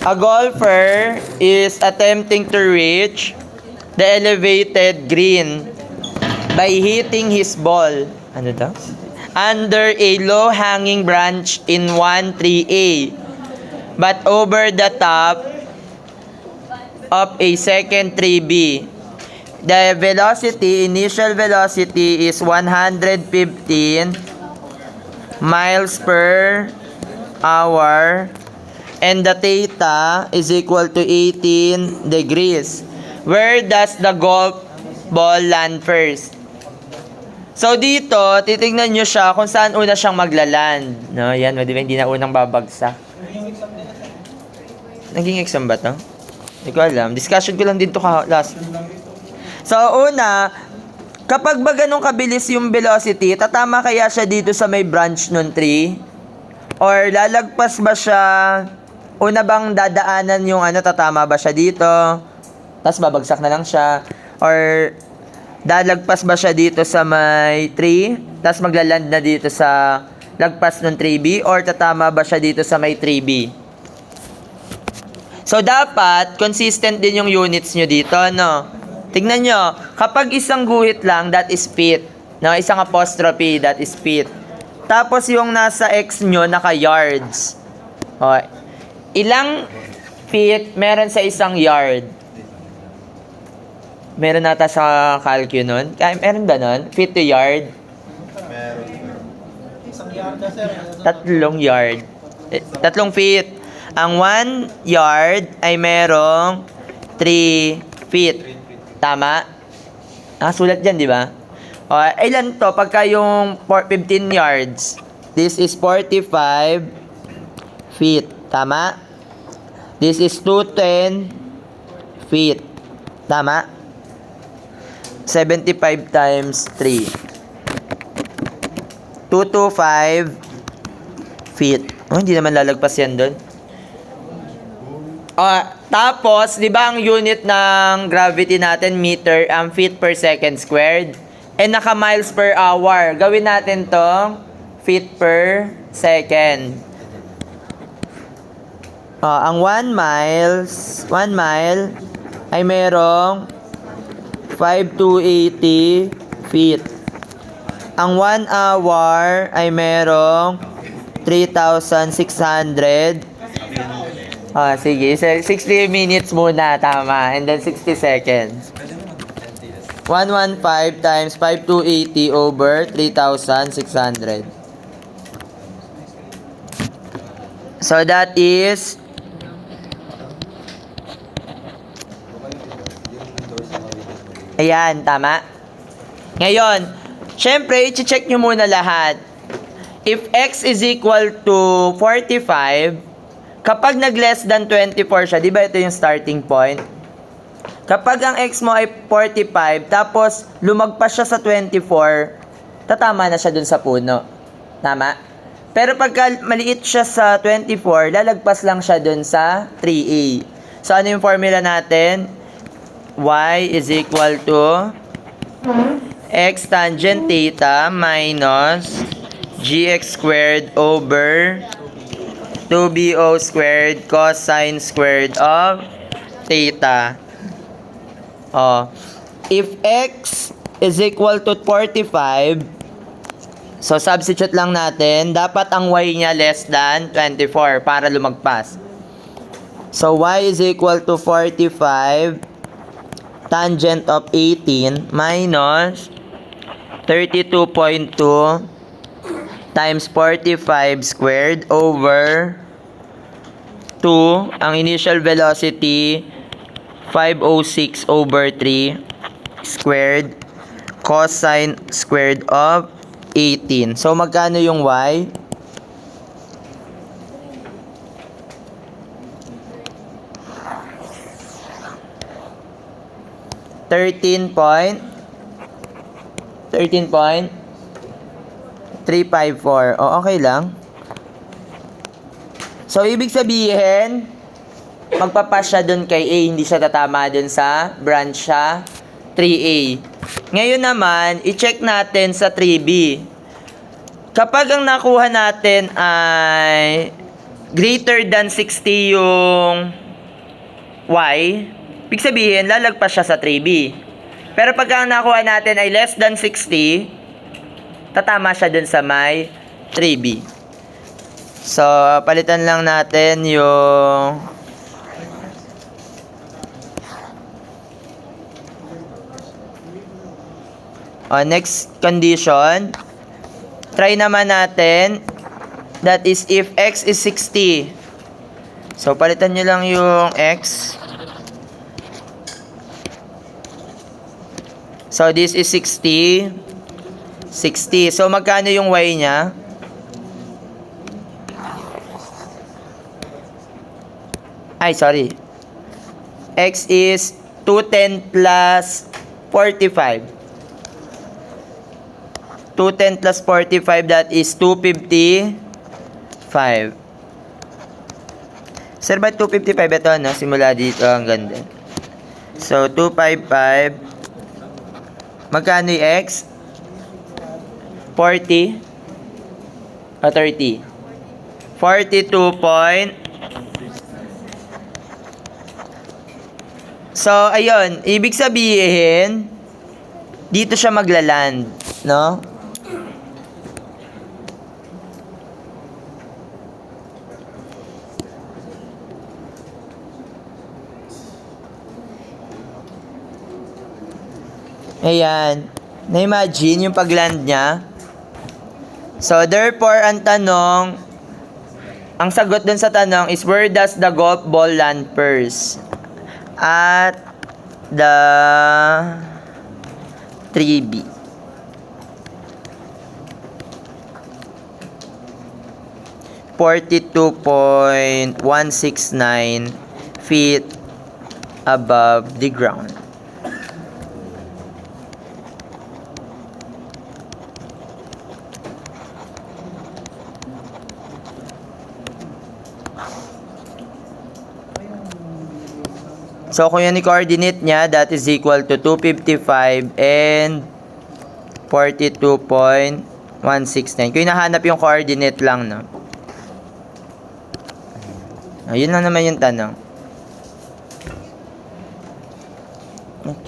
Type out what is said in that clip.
A golfer is attempting to reach the elevated green by hitting his ball. Ano daw? Under a low-hanging branch in 1-3A, but over the top of a second 3B. The initial velocity is 115 miles per hour, and the theta is equal to 18 degrees. Where does the golf ball land first? So dito, titingnan nyo siya kung saan una siyang maglaland. No, yan, di ba hindi na unang babagsak. Naging exam ba to? Hindi ko alam. Discussion ko lang din to last. So una, kapag ba ganun kabilis yung velocity, tatama kaya siya dito sa may branch nun tree? Or lalagpas ba siya, una bang dadaanan yung tatama ba siya dito? Tapos babagsak na lang siya? Or dalagpas ba siya dito sa may tree, tapos maglaland na dito sa lagpas ng 3B, or tatama ba siya dito sa may 3B? So, dapat, consistent din yung units nyo dito, no? Tignan nyo, kapag isang guhit lang, that is feet. No? Isang apostrophe, that is feet. Tapos, yung nasa X nyo, naka-yards. O, ilang feet meron sa isang yard? Meron nata sa calcu nun? Meron ba nun? Feet to yard? Meron. Isang yard na, sir. 3 yard. 3 feet. Ang 1 yard ay merong 3 feet. Tama? Sulat dyan, di ba? O, ilan to? Pagka yung 15 yards, this is 45 feet. Tama? This is 210 feet. Tama? 75 times 3. 225 feet. Oh, hindi naman lalagpas yan doon. Tapos, di ba ang unit ng gravity natin, meter, ang feet per second squared? Naka miles per hour. Gawin natin tong feet per second. Ang 1 mile ay merong 5,280 feet. Ang 1 hour ay merong 3,600. Sige. 60 minutes muna, tama. And then 60 seconds. 115 times 5,280 over 3,600. So that is ayan, tama. Ngayon, syempre, i-check nyo muna lahat. If x is equal to 45, kapag nag-less than 24 siya, di ba ito yung starting point? Kapag ang x mo ay 45, tapos lumagpas siya sa 24, tatama na siya dun sa puno. Tama? Pero pagka maliit siya sa 24, lalagpas lang siya dun sa 3a. So, ano yung formula natin? Y is equal to x tangent theta minus gx squared over 2bo squared cosine squared of theta. If x is equal to 45, so substitute lang natin, dapat ang y niya less than 24 para lumagpas. So y is equal to 45 tangent of 18 minus 32.2 times 45 squared over 2. Ang initial velocity 506 over 3 squared cosine squared of 18. So magkano yung y? 13.354. Okay lang. So, ibig sabihin, magpapas siya dun kay A, hindi siya tatama dun sa branch siya 3A. Ngayon naman, i-check natin sa 3B. Kapag ang nakuha natin ay greater than 60 yung y, ibig sabihin, lalagpas siya sa 3b. Pero pagka ang nakuha natin ay less than 60, tatama siya dun sa may 3b. So, palitan lang natin yung next condition. Try naman natin. That is if x is 60. So, palitan nyo lang yung x. So, this is 60. 60. So, magkano yung y niya? Ay, sorry. X is 210 plus 45. 210 plus 45, that is 255. Sir, ba't 255 ito, no? Simula dito hanggang din. So, 255. Magkano yung x? 40? O 30? 42 point. So, ayun. Ibig sabihin, dito siya maglaland, no? Ayan. Na-imagine yung pag-land niya. So, therefore, ang tanong, ang sagot dun sa tanong is, where does the golf ball land first? At the 3B. .169 feet above the ground. So, kung yan yung coordinate niya, that is equal to 255 and 42.169. Kung hinahanap yung coordinate lang, no? Ayun lang naman yung tanong.